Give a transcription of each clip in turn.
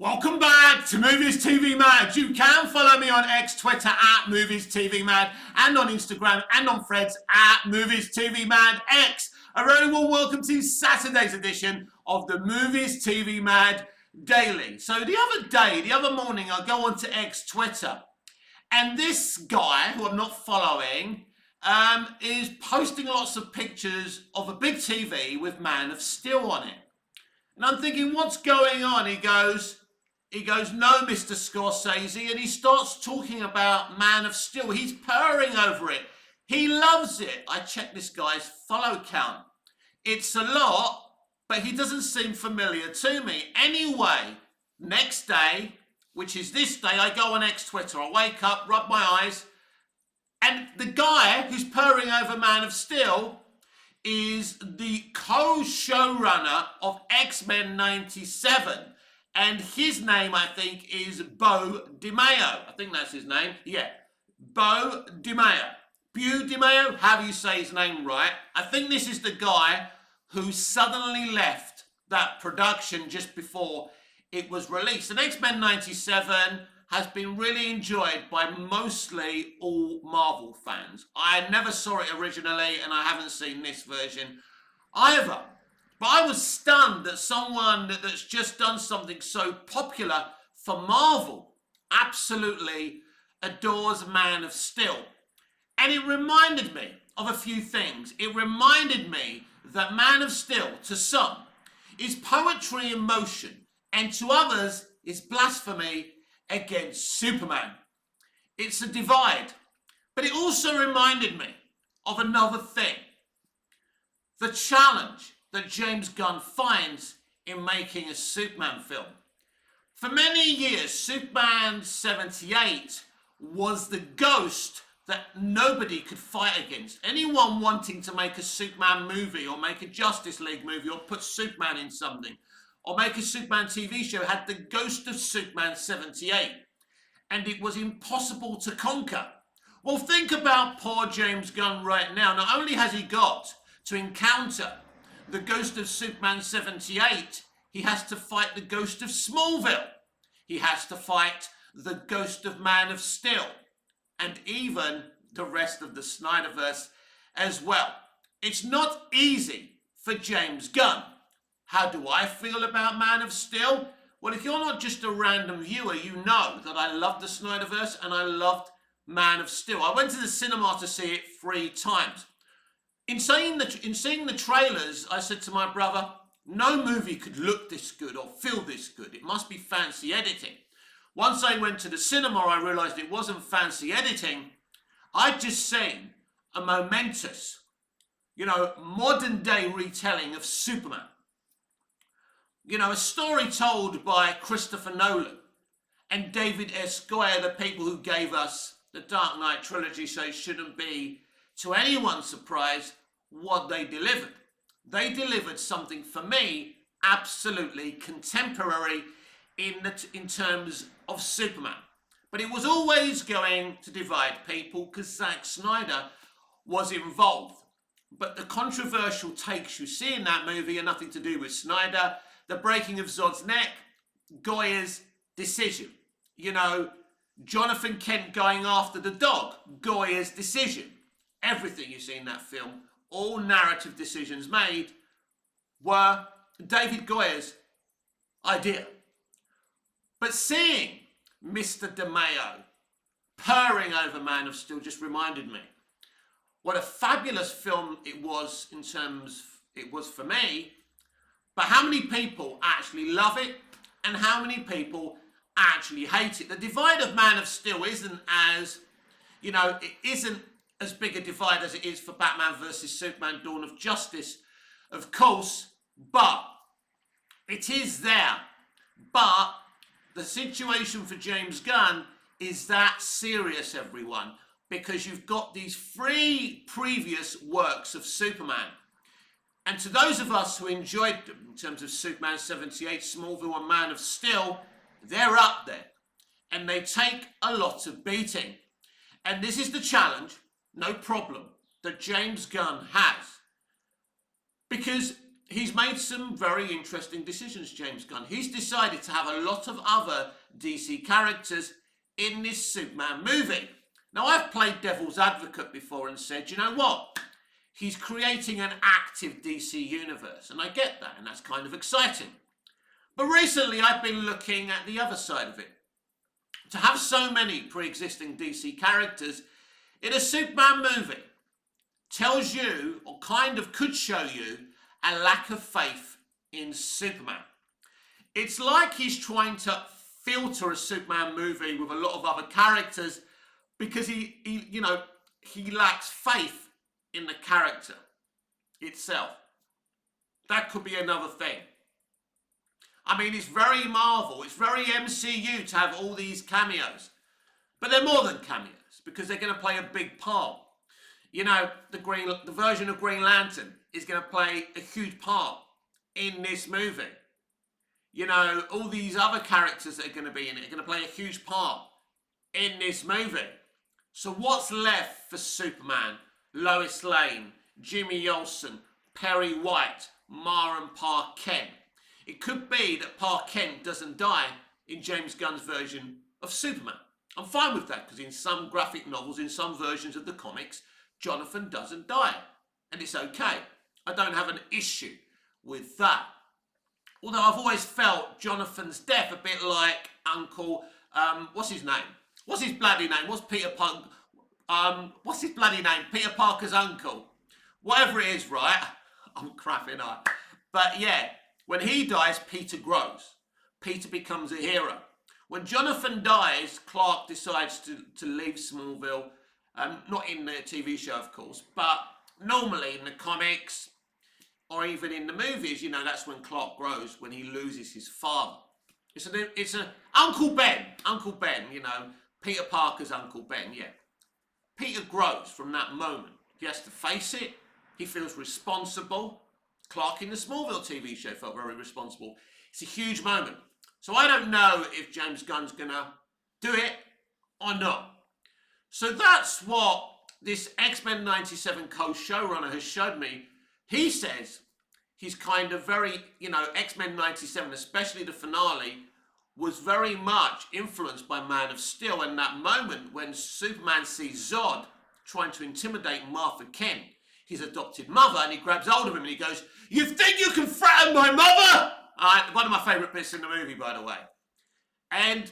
Welcome back to Movies TV Mad. You can follow me on X, Twitter at Movies TV Mad, and on Instagram and on Threads at Movies TV Mad X. A very warm welcome to Saturday's edition of the Movies TV Mad Daily. So the other morning, I go onto X Twitter, and this guy, who I'm not following, is posting lots of pictures of a big TV with Man of Steel on it. And I'm thinking, what's going on? He goes, no, Mr. Scorsese, and he starts talking about Man of Steel. He's purring over it. He loves it. I checked this guy's follow count. It's a lot, but he doesn't seem familiar to me. Anyway, next day, which is this day, I go on X Twitter. I wake up, rub my eyes, and the guy who's purring over Man of Steel is the co-showrunner of X-Men 97. And his name, I think, is Beau DiMaio. I think that's his name. Yeah, Beau DiMaio. Beau DiMaio, how do you say his name right? I think this is the guy who suddenly left that production just before it was released. And X-Men 97 has been really enjoyed by mostly all Marvel fans. I never saw it originally, and I haven't seen this version either. But I was stunned that someone that's just done something so popular for Marvel absolutely adores Man of Steel. And it reminded me of a few things. It reminded me that Man of Steel, to some, is poetry in motion, and to others is blasphemy against Superman. It's a divide. But it also reminded me of another thing. The challenge that James Gunn finds in making a Superman film. For many years, Superman 78 was the ghost that nobody could fight against. Anyone wanting to make a Superman movie or make a Justice League movie or put Superman in something or make a Superman TV show had the ghost of Superman 78. And it was impossible to conquer. Well, think about poor James Gunn right now. Not only has he got to encounter the ghost of Superman 78, he has to fight the ghost of Smallville. He has to fight the ghost of Man of Steel, and even the rest of the Snyderverse as well. It's not easy for James Gunn. How do I feel about Man of Steel? Well, if you're not just a random viewer, you know that I loved the Snyderverse and I loved Man of Steel. I went to the cinema to see it 3 times. In seeing the trailers, I said to my brother, no movie could look this good or feel this good. It must be fancy editing. Once I went to the cinema, I realized it wasn't fancy editing. I'd just seen a momentous, modern day retelling of Superman. A story told by Christopher Nolan and David S. Goyer, the people who gave us the Dark Knight trilogy, so it shouldn't be to anyone's surprise what they delivered. They delivered something, for me, absolutely contemporary in terms of Superman. But it was always going to divide people because Zack Snyder was involved. But the controversial takes you see in that movie are nothing to do with Snyder. The breaking of Zod's neck, Goyer's decision. Jonathan Kent going after the dog, Goyer's decision. Everything you see in that film, all narrative decisions made, were David Goyer's idea. But seeing Mr. DiMaio purring over Man of Steel just reminded me what a fabulous film it was for me, but how many people actually love it and how many people actually hate it. The divide of Man of Steel isn't as big a divide as it is for Batman vs Superman Dawn of Justice, of course, but it is there. But the situation for James Gunn is that serious, everyone, because you've got these 3 previous works of Superman. And to those of us who enjoyed them in terms of Superman 78, Smallville and Man of Steel, they're up there. And they take a lot of beating. And this is the challenge, no problem, that James Gunn has. Because he's made some very interesting decisions, James Gunn. He's decided to have a lot of other DC characters in this Superman movie. Now, I've played devil's advocate before and said, you know what? He's creating an active DC universe, and I get that, and that's kind of exciting. But recently, I've been looking at the other side of it. To have so many pre-existing DC characters in a Superman movie tells you, or kind of could show you, a lack of faith in Superman. It's like he's trying to filter a Superman movie with a lot of other characters because he lacks faith in the character itself. That could be another thing. I mean, it's very Marvel, it's very MCU to have all these cameos. But they're more than cameos because they're going to play a big part. You know, the version of Green Lantern is going to play a huge part in this movie. You know, all these other characters that are going to be in it are going to play a huge part in this movie. So what's left for Superman, Lois Lane, Jimmy Olsen, Perry White, Mara and Pa Kent? It could be that Pa Kent doesn't die in James Gunn's version of Superman. I'm fine with that because in some graphic novels, in some versions of the comics, Jonathan doesn't die. And it's okay. I don't have an issue with that. Although I've always felt Jonathan's death a bit like Uncle, what's his name? What's his bloody name? What's his bloody name? Peter Parker's uncle. Whatever it is, right? I'm crapping up. But yeah, when he dies, Peter grows. Peter becomes a hero. When Jonathan dies, Clark decides to leave Smallville. Not in the TV show, of course, but normally in the comics or even in the movies, you know, that's when Clark grows, when he loses his father. It's an Uncle Ben, you know, Peter Parker's Uncle Ben, yeah. Peter grows from that moment. He has to face it. He feels responsible. Clark in the Smallville TV show felt very responsible. It's a huge moment. So I don't know if James Gunn's going to do it or not. So that's what this X-Men 97 co-showrunner has showed me. He says he's kind of very, you know, X-Men 97, especially the finale, was very much influenced by Man of Steel. And that moment when Superman sees Zod trying to intimidate Martha Kent, his adopted mother, and he grabs hold of him and he goes, "You think you can threaten my mother?" One of my favourite bits in the movie, by the way. And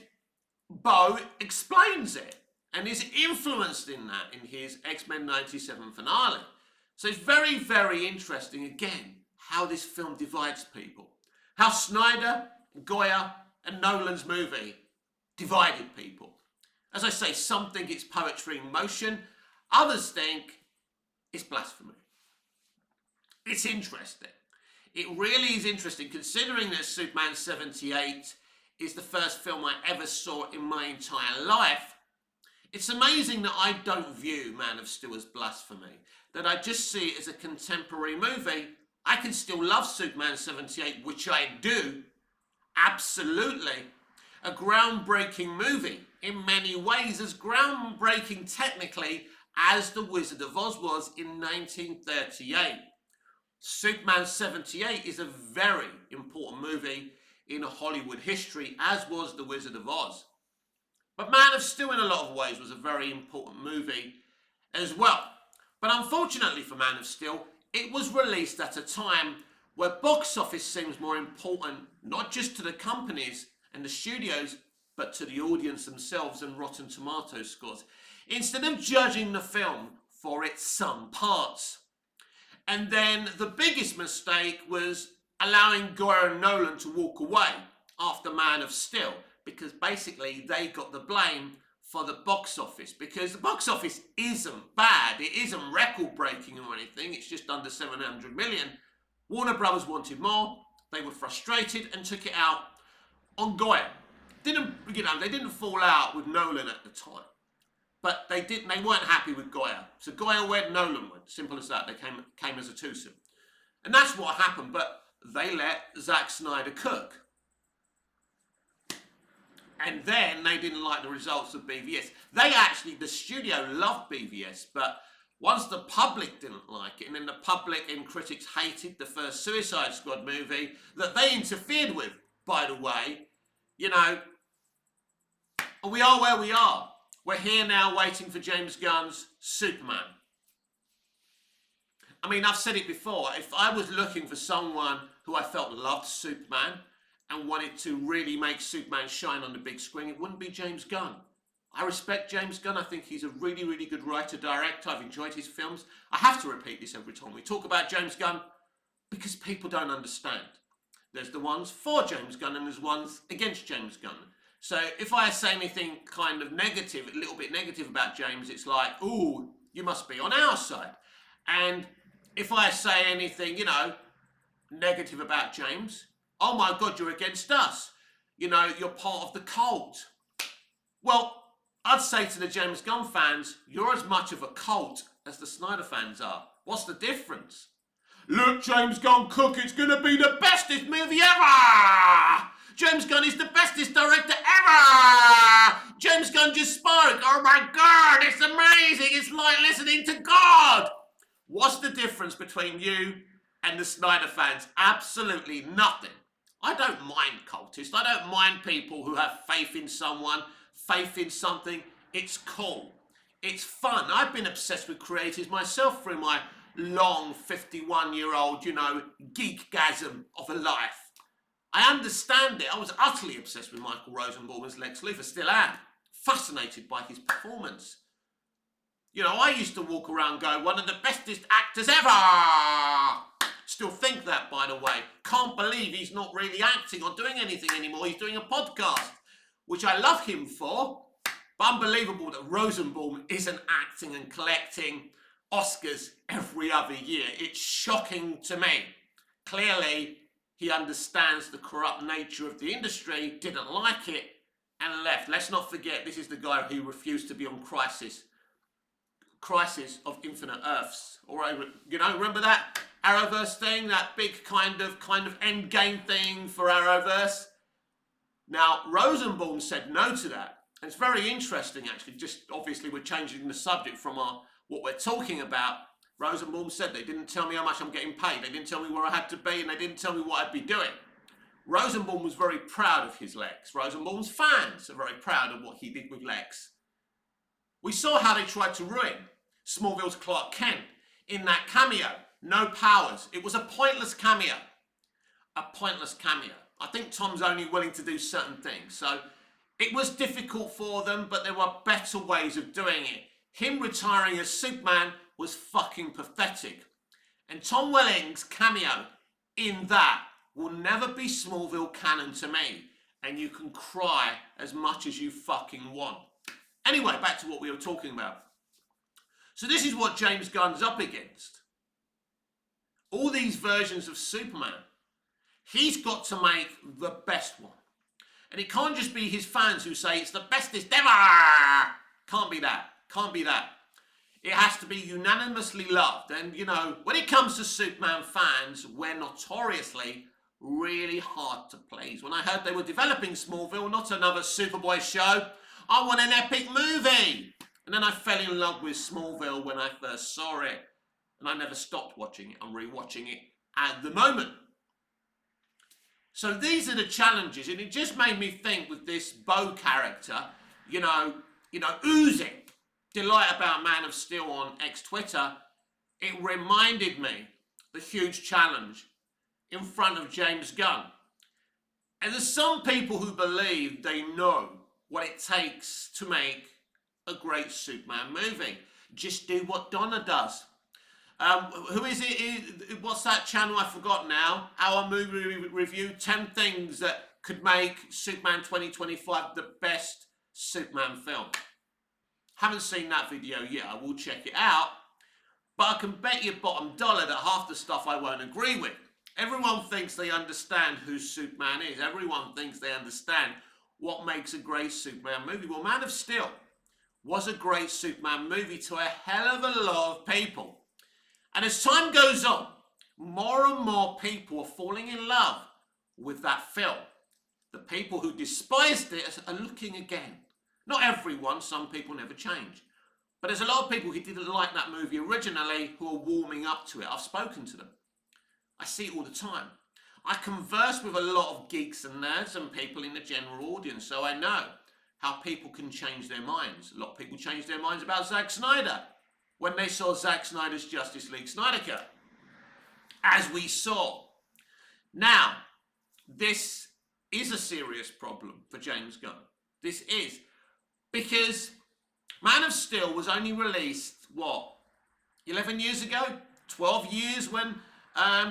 Bo explains it and is influenced in that in his X-Men 97 finale. So it's very, very interesting, again, how this film divides people. How Snyder, Goya, and Nolan's movie divided people. As I say, some think it's poetry in motion. Others think it's blasphemy. It's interesting. It really is interesting, considering that Superman 78 is the first film I ever saw in my entire life. It's amazing that I don't view Man of Steel as blasphemy, that I just see it as a contemporary movie. I can still love Superman 78, which I do, absolutely. A groundbreaking movie, in many ways, as groundbreaking technically as The Wizard of Oz was in 1938. Superman 78 is a very important movie in Hollywood history, as was The Wizard of Oz. But Man of Steel, in a lot of ways, was a very important movie as well. But unfortunately for Man of Steel, it was released at a time where box office seems more important, not just to the companies and the studios, but to the audience themselves and Rotten Tomatoes scores, instead of judging the film for its sum parts. And then the biggest mistake was allowing Goya and Nolan to walk away after Man of Steel, because basically they got the blame for the box office, because the box office isn't bad. It isn't record-breaking or anything. It's just under 700 million. Warner Brothers wanted more. They were frustrated and took it out on Goya. They didn't fall out with Nolan at the time. But they weren't happy with Goya. So Goya went, Nolan went. Simple as that. They came as a twosome. And that's what happened. But they let Zack Snyder cook. And then they didn't like the results of BVS. The studio loved BVS, but Once the public didn't like it, and then the public and critics hated the first Suicide Squad movie that they interfered with, by the way, you know, we are where we are. We're here now waiting for James Gunn's Superman. I mean, I've said it before. If I was looking for someone who I felt loved Superman and wanted to really make Superman shine on the big screen, it wouldn't be James Gunn. I respect James Gunn. I think he's a really, really good writer, director. I've enjoyed his films. I have to repeat this every time we talk about James Gunn because people don't understand. There's the ones for James Gunn and there's ones against James Gunn. So if I say anything kind of negative, a little bit negative about James, it's like, ooh, you must be on our side. And if I say anything, you know, negative about James, oh my God, you're against us. You know, you're part of the cult. Well, I'd say to the James Gunn fans, you're as much of a cult as the Snyder fans are. What's the difference? Look, James Gunn, cook, it's going to be the bestest movie ever! James Gunn is the bestest director ever! James Gunn just spoke. Oh my God, it's amazing. It's like listening to God. What's the difference between you and the Snyder fans? Absolutely nothing. I don't mind cultists. I don't mind people who have faith in someone, faith in something. It's cool. It's fun. I've been obsessed with creators myself through my long 51-year-old, you know, geekgasm of a life. I understand it. I was utterly obsessed with Michael Rosenbaum as Lex Luthor, still am. Fascinated by his performance. You know, I used to walk around going, one of the bestest actors ever! Still think that, by the way. Can't believe he's not really acting or doing anything anymore. He's doing a podcast, which I love him for. But unbelievable that Rosenbaum isn't acting and collecting Oscars every other year. It's shocking to me. Clearly, he understands the corrupt nature of the industry, didn't like it, and left. Let's not forget, this is the guy who refused to be on Crisis of Infinite Earths. All right, you know, remember that Arrowverse thing, that big kind of end game thing for Arrowverse? Now, Rosenbaum said no to that. And it's very interesting, actually. Just obviously, we're changing the subject from what we're talking about. Rosenbaum said they didn't tell me how much I'm getting paid. They didn't tell me where I had to be, and they didn't tell me what I'd be doing. Rosenbaum was very proud of his Lex. Rosenbaum's fans are very proud of what he did with Lex. We saw how they tried to ruin Smallville's Clark Kent in that cameo. No powers. It was a pointless cameo. A pointless cameo. I think Tom's only willing to do certain things. So it was difficult for them, but there were better ways of doing it. Him retiring as Superman was fucking pathetic. And Tom Welling's cameo in that will never be Smallville canon to me. And you can cry as much as you fucking want. Anyway, back to what we were talking about. So this is what James Gunn's up against. All these versions of Superman. He's got to make the best one. And it can't just be his fans who say it's the bestest ever. Can't be that. Can't be that. It has to be unanimously loved. And, you know, when it comes to Superman fans, we're notoriously really hard to please. When I heard they were developing Smallville, not another Superboy show, I want an epic movie. And then I fell in love with Smallville when I first saw it. And I never stopped watching it. I'm rewatching it at the moment. So these are the challenges, and it just made me think with this Bo character, you know, oozing delight about Man of Steel on X-Twitter. It reminded me the huge challenge in front of James Gunn. And there's some people who believe they know what it takes to make a great Superman movie. Just do what Donna does. Who is it? What's that channel? I forgot now. Our movie review, 10 things that could make Superman 2025 the best Superman film. Haven't seen that video yet. I will check it out. But I can bet you bottom dollar that half the stuff I won't agree with. Everyone thinks they understand who Superman is. Everyone thinks they understand what makes a great Superman movie. Well, Man of Steel was a great Superman movie to a hell of a lot of people. And as time goes on, more and more people are falling in love with that film. The people who despised it are looking again. Not everyone, some people never change. But there's a lot of people who didn't like that movie originally who are warming up to it. I've spoken to them. I see it all the time. I converse with a lot of geeks and nerds and people in the general audience, so I know how people can change their minds. A lot of people changed their minds about Zack Snyder when they saw Zack Snyder's Justice League Snyder Cut, as we saw. Now, this is a serious problem for James Gunn. This is because Man of Steel was only released, 11 years ago? 12 years when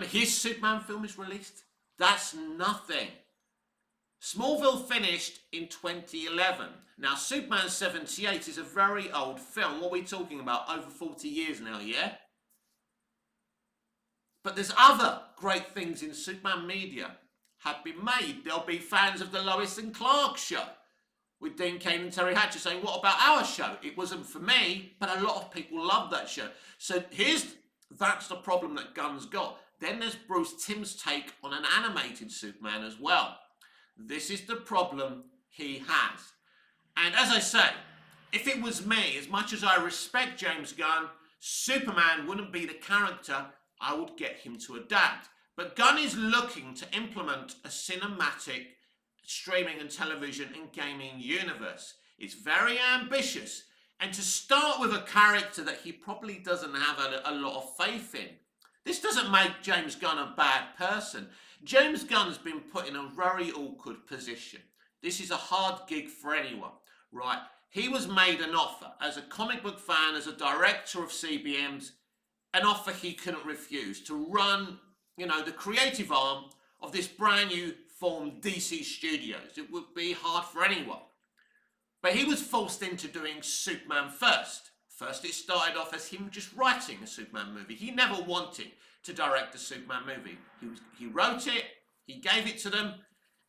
his Superman film is released? That's nothing. Smallville finished in 2011. Now, Superman 78 is a very old film. What are we talking about? Over 40 years now, yeah? But there's other great things in Superman media have been made. There'll be fans of the Lois and Clark show with Dean Cain and Terry Hatcher saying, what about our show? It wasn't for me, but a lot of people love that show. So that's the problem that Gunn's got. Then there's Bruce Timm's take on an animated Superman as well. This is the problem he has. And as I say, if it was me, as much as I respect James Gunn, Superman wouldn't be the character I would get him to adapt. But Gunn is looking to implement a cinematic streaming and television and gaming universe. It's very ambitious. And to start with a character that he probably doesn't have a lot of faith in. This doesn't make James Gunn a bad person. James Gunn's been put in a very awkward position. This is a hard gig for anyone, right? He was made an offer as a comic book fan, as a director of CBMs, an offer he couldn't refuse to run, the creative arm of this brand new formed DC Studios. It would be hard for anyone. But he was forced into doing Superman first. First, it started off as him just writing a Superman movie. He never wanted to direct a Superman movie. He wrote it, he gave it to them,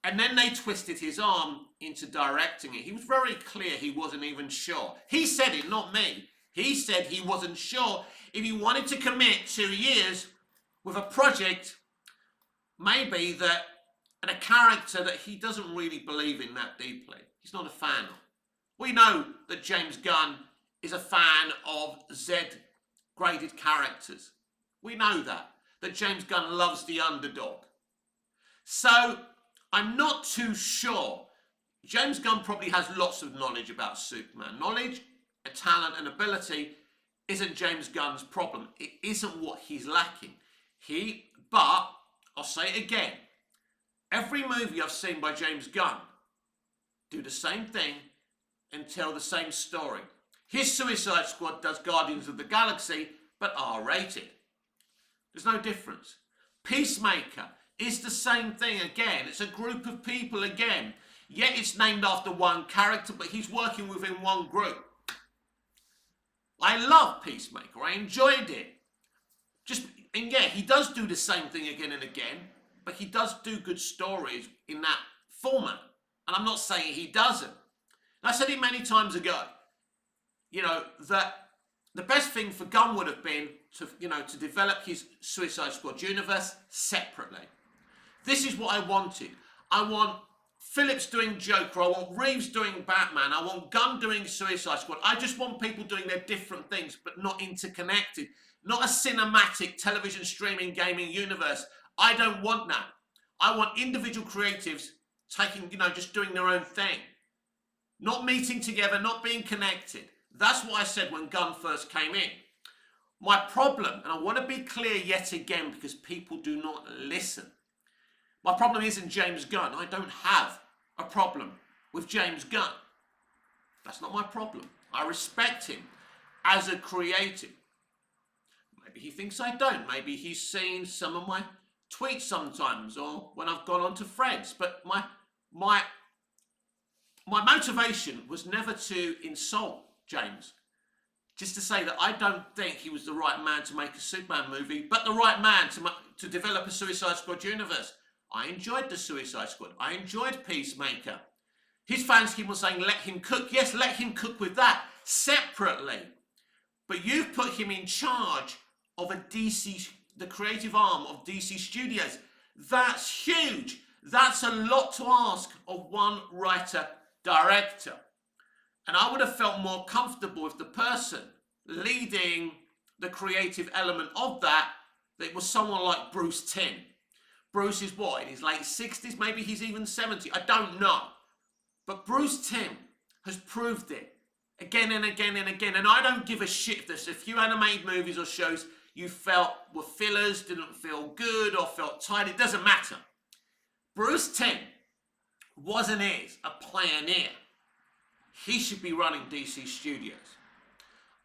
and then they twisted his arm into directing it. He was very clear he wasn't even sure. He said it, not me. He said he wasn't sure if he wanted to commit 2 years with a project, maybe that, and a character that he doesn't really believe in that deeply. He's not a fan of. We know that James Gunn is a fan of Z-graded characters. We know that James Gunn loves the underdog. So, I'm not too sure. James Gunn probably has lots of knowledge about Superman. Knowledge, talent and ability isn't James Gunn's problem. It isn't what he's lacking. But, I'll say it again, every movie I've seen by James Gunn do the same thing and tell the same story. His Suicide Squad does Guardians of the Galaxy, but R-rated. There's no difference. Peacemaker is the same thing again. It's a group of people again. Yet it's named after one character, but he's working within one group. I love Peacemaker. I enjoyed it. He does do the same thing again and again, but he does do good stories in that format. And I'm not saying he doesn't. And I said it many times ago, that the best thing for Gunn would have been to develop his Suicide Squad universe separately. This is what I wanted. I want Phillips doing Joker. I want Reeves doing Batman. I want Gunn doing Suicide Squad. I just want people doing their different things, but not interconnected. Not a cinematic television streaming gaming universe. I don't want that. I want individual creatives taking, just doing their own thing. Not meeting together, not being connected. That's what I said when Gunn first came in. My problem, and I want to be clear yet again because people do not listen. My problem isn't James Gunn. I don't have a problem with James Gunn. That's not my problem. I respect him as a creative. Maybe he thinks I don't. Maybe he's seen some of my tweets sometimes or when I've gone on to Fred's. But my motivation was never to insult James. Just to say that I don't think he was the right man to make a Superman movie, but the right man to develop a Suicide Squad universe. I enjoyed the Suicide Squad. I enjoyed Peacemaker. His fans keep on saying, let him cook. Yes, let him cook with that separately. But you've put him in charge of the creative arm of DC Studios. That's huge. That's a lot to ask of one writer-director. And I would have felt more comfortable if the person leading the creative element of that, it was someone like Bruce Timm. Bruce is what, in his late 60s, maybe he's even 70, I don't know. But Bruce Timm has proved it again and again and again. And I don't give a shit if there's a few animated movies or shows you felt were fillers, didn't feel good, or felt tired. It doesn't matter. Bruce Timm was and is a pioneer. He should be running DC Studios.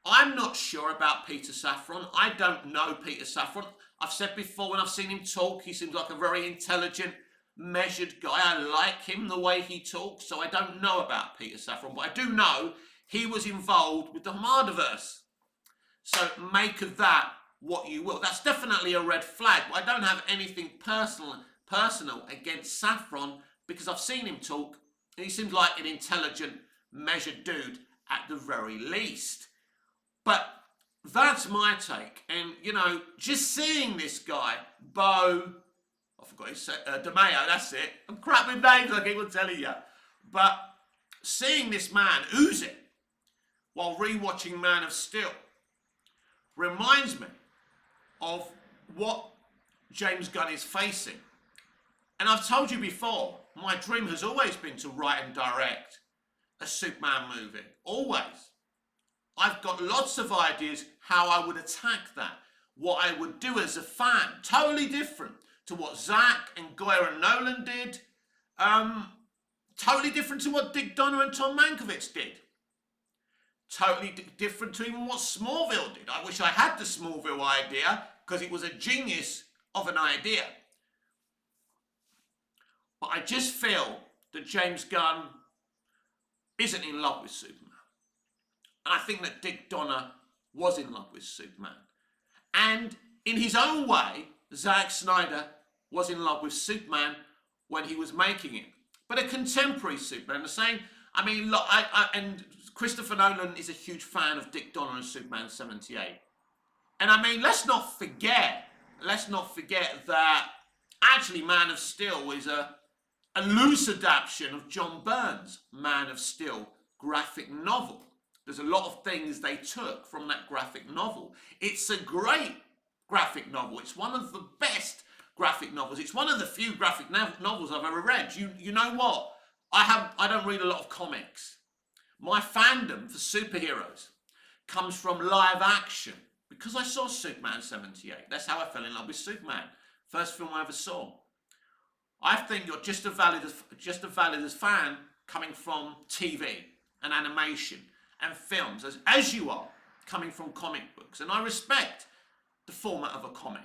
I'm not sure about Peter Safran. I don't know Peter Safran. I've said before, when I've seen him talk, he seems like a very intelligent, measured guy. I like him, the way he talks, so I don't know about Peter Safran, but I do know he was involved with the Hamadaverse. So make of that what you will. That's definitely a red flag, but I don't have anything personal against Safran, because I've seen him talk, and he seems like an intelligent, measured dude at the very least. But that's my take. And, you know, just seeing this guy, I forgot his DeMeo, that's it. I'm crap with names, I keep on telling you. But seeing this man ooze it while rewatching Man of Steel reminds me of what James Gunn is facing. And I've told you before, my dream has always been to write and direct a Superman movie. Always. I've got lots of ideas how I would attack that, what I would do as a fan, totally different to what Zack and Goyer and Nolan did, totally different to what Dick Donner and Tom Mankiewicz did, totally different to even what Smallville did. I wish I had the Smallville idea, because it was a genius of an idea. But I just feel that James Gunn isn't in love with Superman. And I think that Dick Donner was in love with Superman. And in his own way, Zack Snyder was in love with Superman when he was making it. But a contemporary Superman, the same, I mean, look, and Christopher Nolan is a huge fan of Dick Donner and Superman 78. And I mean, let's not forget that actually Man of Steel is a loose adaptation of John Byrne's Man of Steel graphic novel. There's a lot of things they took from that graphic novel. It's a great graphic novel. It's one of the best graphic novels. It's one of the few graphic novels I've ever read. You know what? I don't read a lot of comics. My fandom for superheroes comes from live action, because I saw Superman 78. That's how I fell in love with Superman. First film I ever saw. I think you're just as valid as fan coming from TV and animation and films as you are coming from comic books. And I respect the format of a comic.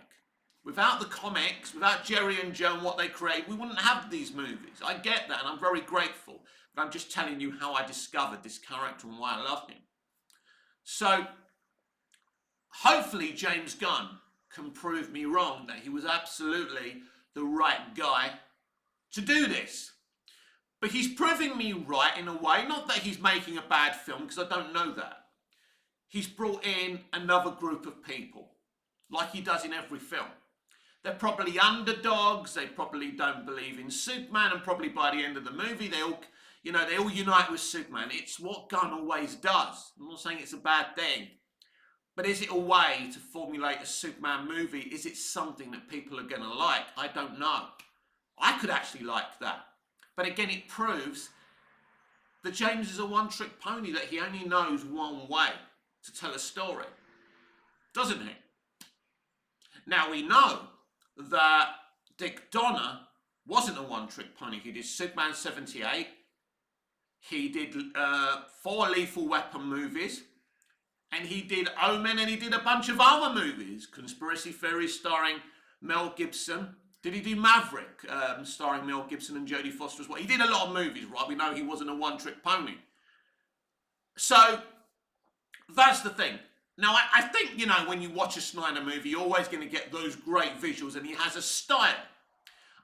Without the comics, without Jerry and Joe and what they create, we wouldn't have these movies. I get that, and I'm very grateful. But I'm just telling you how I discovered this character and why I love him. So, hopefully James Gunn can prove me wrong, that he was absolutely the right guy to do this. But he's proving me right in a way, not that he's making a bad film, because I don't know that. He's brought in another group of people, like he does in every film. They're probably underdogs, they probably don't believe in Superman, and probably by the end of the movie they all unite with Superman. It's what Gunn always does. I'm not saying it's a bad thing. But is it a way to formulate a Superman movie? Is it something that people are going to like? I don't know. I could actually like that. But again, it proves that James is a one-trick pony, that he only knows one way to tell a story. Doesn't he? Now, we know that Dick Donner wasn't a one-trick pony. He did Superman 78. He did 4 Lethal Weapon movies. And he did Omen, and he did a bunch of other movies. Conspiracy Theories starring Mel Gibson. Did he do Maverick, starring Mel Gibson and Jodie Foster as well? He did a lot of movies, right? We know he wasn't a one-trick pony. So, that's the thing. Now, I think, you know, when you watch a Snyder movie, you're always going to get those great visuals, and he has a style.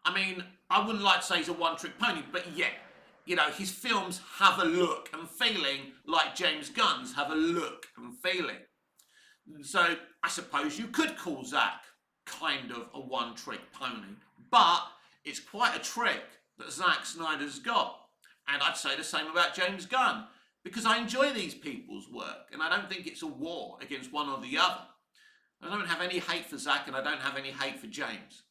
I mean, I wouldn't like to say he's a one-trick pony, but yeah, you know, his films have a look and feeling like James Gunn's have a look and feeling. So, I suppose you could call Zack kind of a one-trick pony, but it's quite a trick that Zack Snyder's got. And I'd say the same about James Gunn. because I enjoy these people's work, and I don't think it's a war against one or the other. I don't have any hate for Zack, and I don't have any hate for James.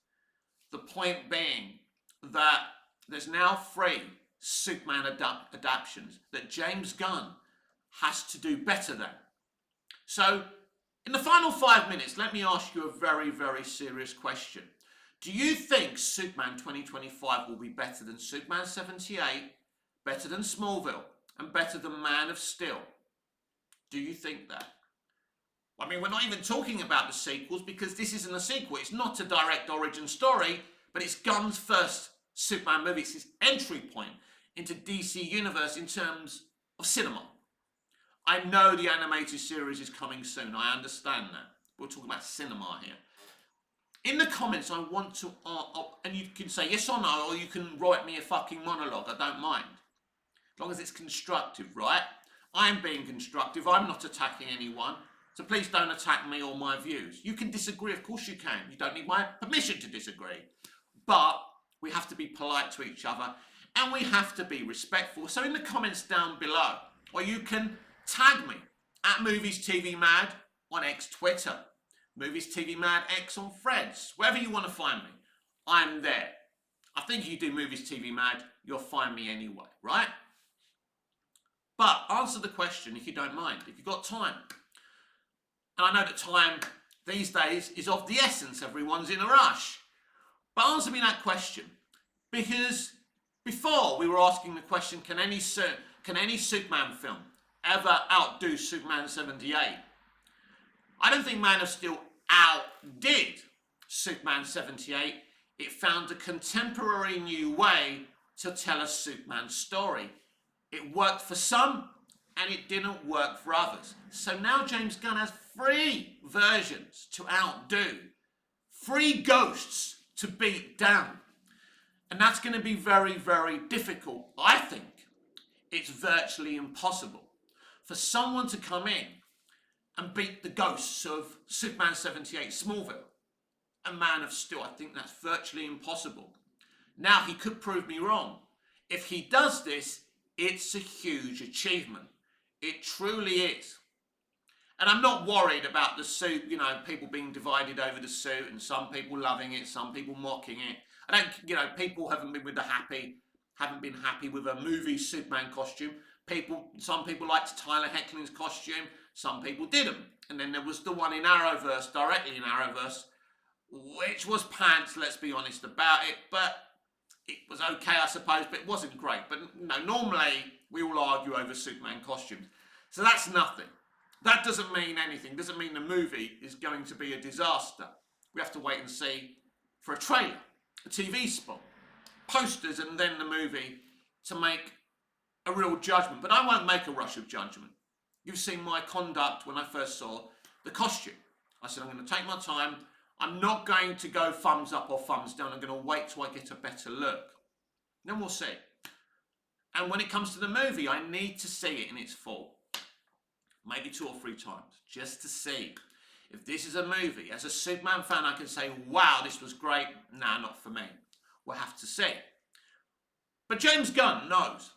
The point being that there's now 3 Superman adaptations that James Gunn has to do better than. So, in the final 5 minutes, let me ask you a very, very serious question. Do you think Superman 2025 will be better than Superman 78, better than Smallville, and better than Man of Steel? Do you think that? I mean, we're not even talking about the sequels because this isn't a sequel. It's not a direct origin story, but it's Gunn's first Superman movie. It's his entry point into DC Universe in terms of cinema. I know the animated series is coming soon. I understand that. We're talking about cinema here. In the comments, I want to, and you can say yes or no, or you can write me a fucking monologue. I don't mind. As long as it's constructive, right? I'm being constructive. I'm not attacking anyone. So please don't attack me or my views. You can disagree, of course you can. You don't need my permission to disagree. But we have to be polite to each other and we have to be respectful. So in the comments down below, or you can tag me at Movies TV Mad on X Twitter, Movies TV Mad X on Threads, wherever you want to find me, I'm there. I think if you do Movies TV Mad, you'll find me anyway, right? But answer the question if you don't mind, if you've got time. And I know that time these days is of the essence. Everyone's in a rush. But answer me that question. Because before we were asking the question, can any Superman film ever outdo Superman 78? I don't think Man of Steel outdid Superman 78. It found a contemporary new way to tell a Superman story. It worked for some and it didn't work for others. So now James Gunn has 3 versions to outdo, 3 ghosts to beat down. And that's going to be very, very difficult. I think it's virtually impossible for someone to come in and beat the ghosts of Superman 78, Smallville, and Man of Steel. I think that's virtually impossible. Now, he could prove me wrong. If he does this, it's a huge achievement. It truly is. And I'm not worried about the suit, people being divided over the suit and some people loving it, some people mocking it. People haven't been happy with a movie Superman costume. Some people liked Tyler Hoechlin's costume, some people didn't. And then there was the one in Arrowverse, directly in Arrowverse, which was pants, let's be honest about it. But it was okay, I suppose, but it wasn't great. But normally we all argue over Superman costumes. So that's nothing. That doesn't mean anything. Doesn't mean the movie is going to be a disaster. We have to wait and see for a trailer, a TV spot, posters, and then the movie to make a real judgment. But I won't make a rush of judgment. You've seen my conduct when I first saw the costume. I said, I'm going to take my time. I'm not going to go thumbs up or thumbs down. I'm going to wait till I get a better look. Then we'll see. And when it comes to the movie, I need to see it in its full. Maybe 2 or 3 times, just to see if this is a movie. As a Superman fan, I can say, wow, this was great. Nah, not for me. We'll have to see. But James Gunn knows.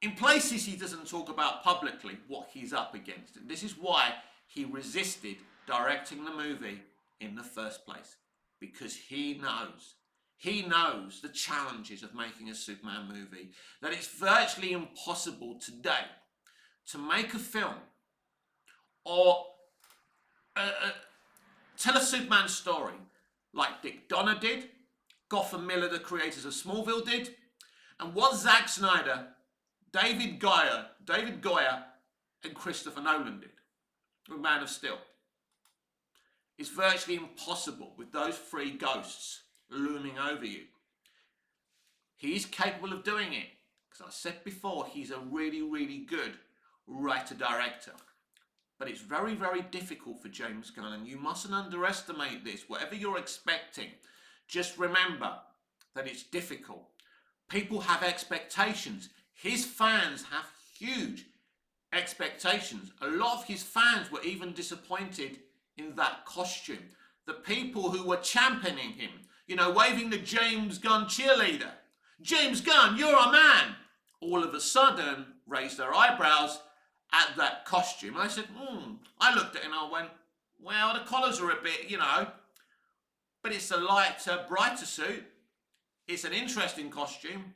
In places, he doesn't talk about publicly what he's up against. And this is why he resisted directing the movie in the first place. Because he knows. He knows the challenges of making a Superman movie. That it's virtually impossible today to make a film or tell a Superman story like Dick Donner did, Gotham Miller, the creators of Smallville, did, and what Zack Snyder, David Goyer, and Christopher Nolan did with Man of Steel. It's virtually impossible with those 3 ghosts looming over you. He's capable of doing it. Because I said before, he's a really, really good writer-director. But it's very, very difficult for James Gunn, and you mustn't underestimate this. Whatever you're expecting, just remember that it's difficult. People have expectations. His fans have huge expectations. A lot of his fans were even disappointed in that costume. The people who were championing him, waving the James Gunn cheerleader. James Gunn, you're a man. all of a sudden raised their eyebrows at that costume. I said, I looked at it and I went, well, the collars are a bit, but it's a lighter, brighter suit. It's an interesting costume.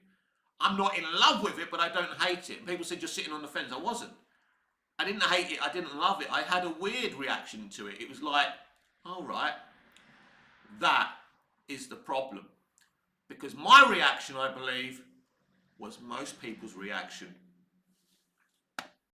I'm not in love with it, but I don't hate it. People said you're sitting on the fence. I wasn't. I didn't hate it. I didn't love it. I had a weird reaction to it. It was like, all right, that is the problem. Because my reaction, I believe, was most people's reaction.